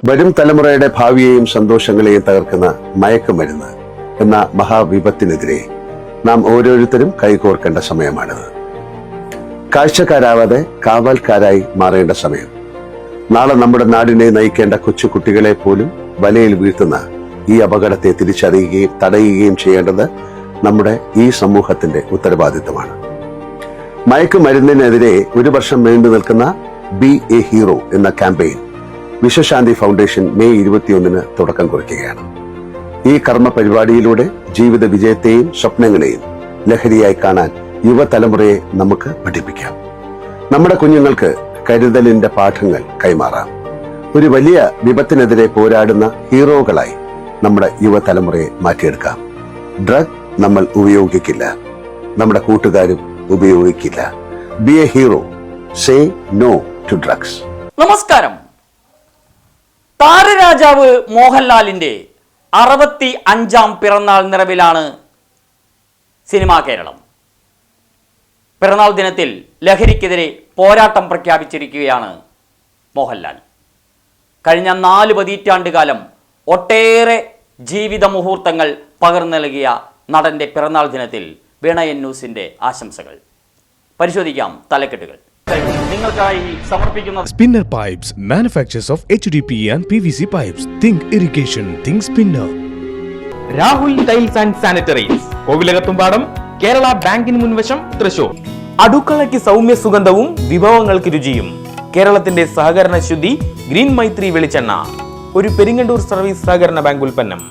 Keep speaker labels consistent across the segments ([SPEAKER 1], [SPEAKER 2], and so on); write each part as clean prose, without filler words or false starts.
[SPEAKER 1] വരും തലമുറയുടെ ഭാവിയെയും സന്തോഷങ്ങളെയും തകർക്കുന്ന മയക്കുമരുന്ന് എന്ന മഹാവിപത്തിനെതിരെ നാം ഓരോരുത്തരും കൈകോർക്കേണ്ട സമയമാണിത്. കാഴ്ചക്കാരാവാതെ കാവൽക്കാരായി മാറേണ്ട സമയം. നാളെ നമ്മുടെ നാടിനെ നയിക്കേണ്ട കൊച്ചുകുട്ടികളെ പോലും വലയിൽ വീഴ്ത്തുന്ന ഈ അപകടത്തെ തിരിച്ചറിയുകയും തടയുകയും ചെയ്യേണ്ടത് നമ്മുടെ ഈ സമൂഹത്തിന്റെ ഉത്തരവാദിത്തമാണ്. മയക്കുമരുന്നിനെതിരെ 1 വർഷം നീണ്ടു നിൽക്കുന്ന ബി എ ഹീറോ എന്ന ക്യാമ്പയിൻ വിശ്വശാന്തി ഫൗണ്ടേഷൻ മെയ് 21 തുടക്കം കുറിക്കുകയാണ്. ഈ കർമ്മ പരിപാടിയിലൂടെ ജീവിത വിജയത്തെയും സ്വപ്നങ്ങളെയും ലഹരിയായി കാണാൻ യുവതലമുറയെ നമുക്ക് പഠിപ്പിക്കാം. നമ്മുടെ കുഞ്ഞുങ്ങൾക്ക് കരുതലിന്റെ പാഠങ്ങൾ കൈമാറാം. ഒരു വലിയ വിപത്തിനെതിരെ പോരാടുന്ന ഹീറോകളായി നമ്മുടെ യുവതലമുറയെ മാറ്റിയെടുക്കാം. ഡ്രഗ് നമ്മൾ ഉപയോഗിക്കില്ല, നമ്മുടെ കൂട്ടുകാരും ഉപയോഗിക്കില്ല. Be a hero, say no to drugs.
[SPEAKER 2] നമസ്കാരം. താരരാജാവ് മോഹൻലാലിന്റെ 65ാം പിറന്നാൾ നിറവിലാണ് സിനിമാ കേരളം. പിറന്നാൾ ദിനത്തിൽ ലഹരിക്കെതിരെ പോരാട്ടം പ്രഖ്യാപിച്ചിരിക്കുകയാണ് മോഹൻലാൽ. കഴിഞ്ഞ 4 പതിറ്റാണ്ടുകാലം ഒട്ടേറെ ജീവിത മുഹൂർത്തങ്ങൾ പകർന്നു നൽകിയ നടന്റെ പിറന്നാൾ ദിനത്തിൽ വീണയൻ ന്യൂസിന്റെ ആശംസകൾ. പരിശോധിക്കാം തലക്കെട്ടുകൾ. നിങ്ങൾക്കായി സമർപ്പിക്കുന്ന
[SPEAKER 3] Spinner Pipes, manufacturers of HDPE and PVC pipes. Think irrigation, think spinner.
[SPEAKER 4] Rahul tiles and sanitaries, Kovilakathumpadam, Kerala ബാങ്കിന് മുൻവശം, തൃശൂർ. അടുക്കളയ്ക്ക് സൗമ്യ സുഗന്ധവും വിഭവങ്ങൾക്ക് രുചിയും. കേരളത്തിന്റെ സഹകരണ ശുദ്ധി ഗ്രീൻ മൈത്രി വെളിച്ചെണ്ണ, ഒരു പെരിങ്ങണ്ടൂർ സർവീസ് സഹകരണ ബാങ്ക് ഉൽപ്പന്നം.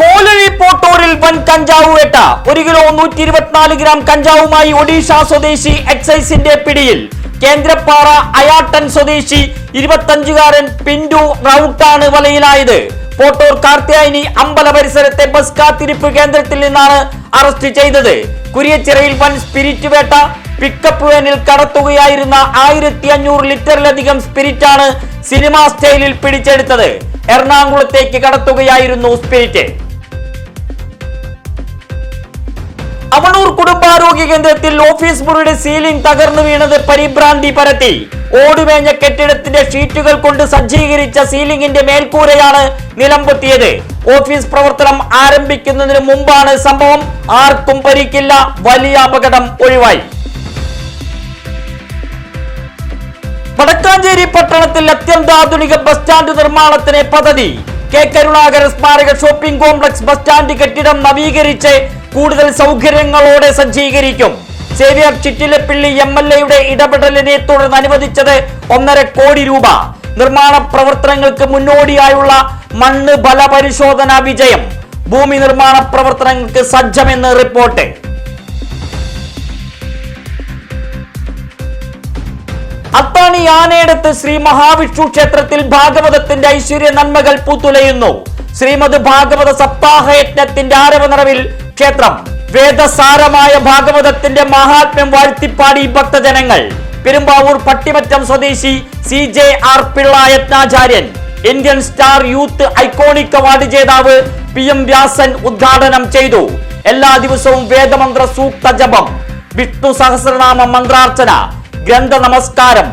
[SPEAKER 2] കോലഴി പോട്ടൂരിൽ വൻ കഞ്ചാവ് വേട്ട. 1 കിലോ 124 ഗ്രാം കഞ്ചാവുമായി ഒഡീഷ സ്വദേശി എക്സൈസിന്റെ പിടിയിൽ. കേന്ദ്രപ്പാറ അയാട്ടൻ സ്വദേശി 25-കാരൻ പിന്റു റൌട്ടാണ് വലയിലായത്. പോട്ടൂർ കാർത്തിയായനി അമ്പല പരിസരത്തെ ബസ് കാത്തിരിപ്പ് കേന്ദ്രത്തിൽ നിന്നാണ് അറസ്റ്റ് ചെയ്തത്. കുരിയച്ചിറയിൽ വൻ സ്പിരിറ്റ് വേട്ട. പിക്കപ്പ് വാനിൽ കടത്തുകയായിരുന്ന 1500 ലിറ്ററിലധികം സ്പിരിറ്റാണ് സിനിമാ സ്റ്റൈലിൽ പിടിച്ചെടുത്തത്. എറണാകുളത്തേക്ക് കടത്തുകയായിരുന്നു സ്പിരിറ്റ്. അവണൂർ കുടുംബാരോഗ്യ കേന്ദ്രത്തിൽ ഓഫീസ് മുറിയുടെ സീലിംഗ് തകർന്നു വീണത് പരിഭ്രാന്തി പരത്തി. ഓടുമേഞ്ഞ കെട്ടിടത്തിന്റെ ഷീറ്റുകൾ കൊണ്ട് സജ്ജീകരിച്ച സീലിംഗിന്റെ മേൽക്കൂരയാണ് നിലംപൊത്തിയത്. ഓഫീസ് പ്രവർത്തനം ആരംഭിക്കുന്നതിന് മുമ്പാണ് സംഭവം. ആർക്കും പരിക്കില്ല. വലിയ അപകടം ഒഴിവായി. വടക്കാഞ്ചേരി പട്ടണത്തിൽ അത്യന്താധുനിക ബസ് സ്റ്റാൻഡ് നിർമ്മാണത്തിന് പദ്ധതി. കെ കരുണാകരൻ സ്മാരക ഷോപ്പിംഗ് കോംപ്ലക്സ് ബസ് സ്റ്റാൻഡ് കെട്ടിടം നവീകരിച്ച് കൂടുതൽ സൗകര്യങ്ങളോടെ സജ്ജീകരിക്കും. സേവ്യർ ചിറ്റിലപ്പിള്ളി MLA ഇടപെടലിനെ തുടർന്ന് അനുവദിച്ചത് 1.5 കോടി രൂപ. നിർമ്മാണ പ്രവർത്തനങ്ങൾക്ക് മുന്നോടിയായുള്ള മണ്ണ് ഫലപരിശോധന വിജയം. ഭൂമി നിർമ്മാണ പ്രവർത്തനങ്ങൾക്ക് സജ്ജമെന്ന് റിപ്പോർട്ട്. അത്താണി ആനയിടത്ത് ശ്രീ മഹാവിഷ്ണു ക്ഷേത്രത്തിൽ ഭാഗവതത്തിന്റെ ഐശ്വര്യ നന്മകൾ പൂത്തുലയുന്നു. ശ്രീമദ് ഭാഗവത സപ്താഹ യജ്ഞത്തിന്റെ ആരവനിറവിൽ ക്ഷേത്രം. വേദസാരമായ ഭാഗവതത്തിന്റെ മഹാത്മ്യം വാഴ്ത്തിപ്പാടി ഭക്തജനങ്ങൾ. പെരുമ്പാവൂർ പട്ടിമറ്റം സ്വദേശി CJR പിള്ള യജ്ഞാചാര്യൻ. Indian Star Youth Iconic Award ജേതാവ് PM വ്യാസൻ ഉദ്ഘാടനം ചെയ്തു. എല്ലാ ദിവസവും വേദമന്ത്ര സൂക്ത ജപം, വിഷ്ണു സഹസ്രനാമ മന്ത്രാർച്ചന, ഗ്രന്ഥ നമസ്കാരം,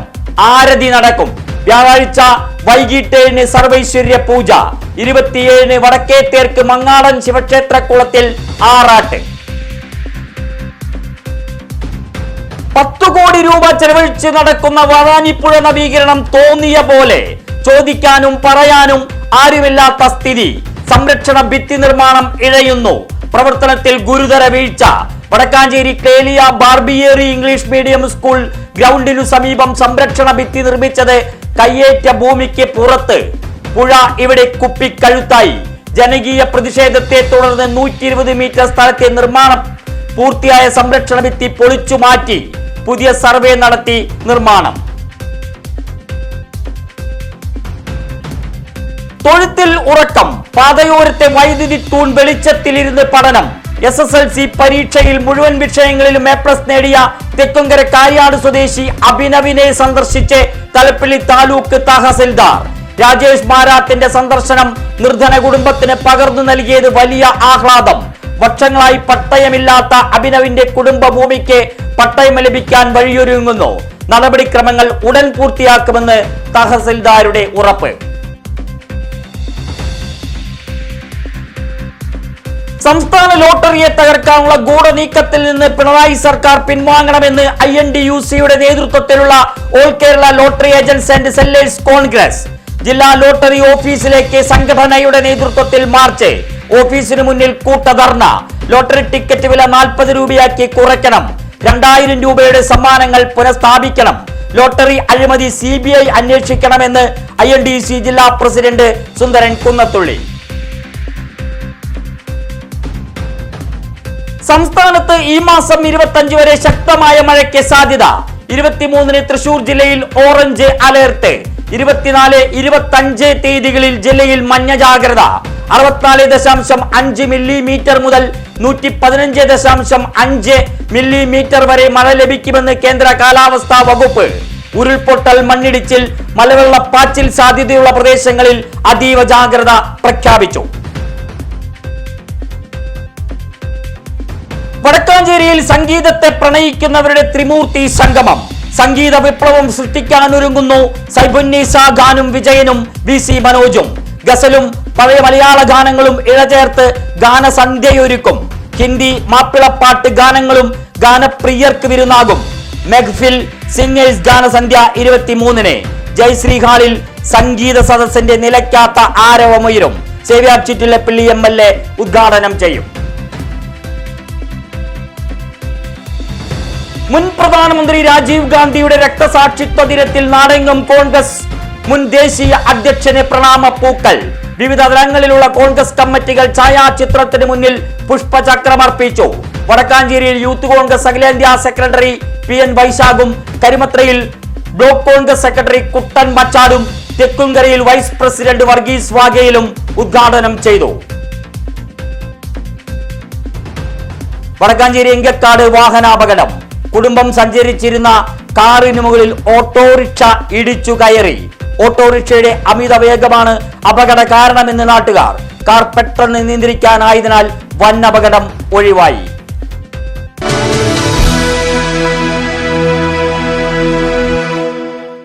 [SPEAKER 2] ആരതി നടക്കും. വ്യാഴാഴ്ച വൈകിട്ട് 7 സർവൈശ്വര്യ പൂജ. 27 വടക്കേത്തേർക്ക് മങ്ങാടൻ ശിവക്ഷേത്രക്കുളത്തിൽ ആറാട്ട്. 10 കോടി രൂപ ചെലവഴിച്ച് നടക്കുന്ന വാഴാനിപ്പുഴ നവീകരണം തോന്നിയ പോലെ. ചോദിക്കാനും പറയാനും ആരുമില്ലാത്ത സ്ഥിതി. സംരക്ഷണ ഭിത്തി നിർമ്മാണം ഇഴയുന്നു. പ്രവർത്തനത്തിൽ ഗുരുതര വീഴ്ച. Vadakkanchery Clelia Barbieri English medium school ഗ്രൗണ്ടിനു സമീപം സംരക്ഷണ ഭിത്തി നിർമ്മിച്ചത് കയ്യേറ്റ ഭൂമിക്ക് പുറത്ത്. പുഴ ഇവിടെ കുപ്പിക്കഴുത്തായി. ജനകീയ പ്രതിഷേധത്തെ തുടർന്ന് 120 മീറ്റർ സ്ഥലത്തെ നിർമ്മാണം പൂർത്തിയായ സംരക്ഷണ ഭിത്തി പൊളിച്ചു മാറ്റി. പുതിയ സർവേ നടത്തി നിർമ്മാണം. തൊഴുത്തിൽ ഉറക്കം. പാതയോരത്തെ വൈദ്യുതി തൂൺ വെളിച്ചത്തിലിരുന്ന് പഠനം. SSLC പരീക്ഷയിൽ മുഴുവൻ വിഷയങ്ങളിലും A+ നേടിയ തെക്കുംകര കാരിയാട് സ്വദേശി അഭിനവിനെ സന്ദർശിച്ച് തലപ്പള്ളി താലൂക്ക് തഹസിൽദാർ രാജേഷ് മാരാത്തിന്റെ സന്ദർശനം നിർധന കുടുംബത്തിന് പകർന്നു നൽകിയത് വലിയ ആഹ്ലാദം. വർഷങ്ങളായി പട്ടയമില്ലാത്ത അഭിനവിന്റെ കുടുംബ ഭൂമിക്ക് പട്ടയം ലഭിക്കാൻ വഴിയൊരുങ്ങുന്നു. നടപടിക്രമങ്ങൾ ഉടൻ പൂർത്തിയാക്കുമെന്ന് തഹസിൽദാരുടെ ഉറപ്പ്. സംസ്ഥാന ലോട്ടറിയെ തകർക്കാനുള്ള ഗൂഢനീക്കത്തിൽ നിന്ന് പിണറായി സർക്കാർ പിൻവാങ്ങണമെന്ന് INTUC-യുടെ നേതൃത്വത്തിലുള്ള all Kerala lottery agents and sellers Congress ജില്ലാ ലോട്ടറി ഓഫീസിലേക്ക് സംഘടനയുടെ നേതൃത്വത്തിൽ മാർച്ച്. ഓഫീസിന് മുന്നിൽ കൂട്ടധർണ. ലോട്ടറി ടിക്കറ്റ് വില 40 രൂപയാക്കി കുറയ്ക്കണം. 2000 രൂപയുടെ സമ്മാനങ്ങൾ പുനഃസ്ഥാപിക്കണം. ലോട്ടറി അഴിമതി CBI അന്വേഷിക്കണമെന്ന് INTUC ജില്ലാ പ്രസിഡന്റ് സുന്ദരൻ കുന്നത്തുള്ളി. സംസ്ഥാനത്ത് ഈ മാസം 25 വരെ ശക്തമായ മഴയ്ക്ക് സാധ്യത. 23-ന് തൃശൂർ ജില്ലയിൽ ഓറഞ്ച് അലർട്ട്. 24, 25 തീയതികളിൽ ജില്ലയിൽ മഞ്ഞ ജാഗ്രത. 64.5 മില്ലിമീറ്റർ മുതൽ 115.5 മില്ലിമീറ്റർ വരെ മഴ ലഭിക്കുമെന്ന് കേന്ദ്ര കാലാവസ്ഥാ വകുപ്പ്. ഉരുൾപൊട്ടൽ, മണ്ണിടിച്ചിൽ, മലവെള്ളപ്പാച്ചിൽ സാധ്യതയുള്ള പ്രദേശങ്ങളിൽ അതീവ ജാഗ്രത പ്രഖ്യാപിച്ചു. വടക്കാഞ്ചേരിയിൽ സംഗീതത്തെ പ്രണയിക്കുന്നവരുടെ ത്രിമൂർത്തി സംഗമം. സംഗീത വിപ്ലവം സൃഷ്ടിക്കാനൊരുങ്ങുന്നു സൈബുന്നീസ ഖാനും വിജയനും VC മനോജും. ഗസലും പഴയ മലയാള ഗാനങ്ങളും ഇഴചേർത്ത് ഗാനസന്ധ്യയൊരുക്കും. ഹിന്ദി മാപ്പിളപ്പാട്ട് ഗാനങ്ങളും ഗാനപ്രിയർക്ക് വിരുന്നാകും. മെഹ്ഫിൽ സിംഗേഴ്സ് ഗാനസന്ധ്യ 23-ന് ജയശ്രീ ഹാളിൽ സംഗീത സദസ്സിന്റെ നിലയ്ക്കാത്ത ആരവമുയരും. സേവ്യർ ചിറ്റിലപ്പള്ളി MLA ഉദ്ഘാടനം ചെയ്യും. മുൻ പ്രധാനമന്ത്രി രാജീവ് ഗാന്ധിയുടെ രക്തസാക്ഷിത്വ ദിനത്തിൽ നാടെങ്ങും കോൺഗ്രസ് മുൻ ദേശീയ അധ്യക്ഷന് പ്രണാമപ്പൂക്കൾ. വിവിധ തലങ്ങളിലുള്ള കോൺഗ്രസ് കമ്മിറ്റികൾ ഛായാചിത്രത്തിന് മുന്നിൽ പുഷ്പചക്രമർപ്പിച്ചു. വടക്കാഞ്ചേരിയിൽ യൂത്ത് കോൺഗ്രസ് അഖിലേന്ത്യാ സെക്രട്ടറി PN വൈശാഖും, കരിമത്രയിൽ ബ്ലോക്ക് കോൺഗ്രസ് സെക്രട്ടറി കുട്ടൻ മച്ചാടും, തെക്കുംകരയിൽ വൈസ് പ്രസിഡന്റ് വർഗീസ് വാഗയിലും ഉദ്ഘാടനം ചെയ്തു. വടക്കാഞ്ചേരി എങ്കക്കാട് വാഹനാപകടം. കുടുംബം സഞ്ചരിച്ചിരുന്ന കാറിന് മുകളിൽ ഓട്ടോറിക്ഷ ഇടിച്ചു കയറി. ഓട്ടോറിക്ഷയുടെ അമിത വേഗമാണ് അപകട കാരണമെന്ന് നാട്ടുകാർ. കാർ പെട്ടെന്ന് നിയന്ത്രിക്കാനായതിനാൽ വൻ അപകടം ഒഴിവായി.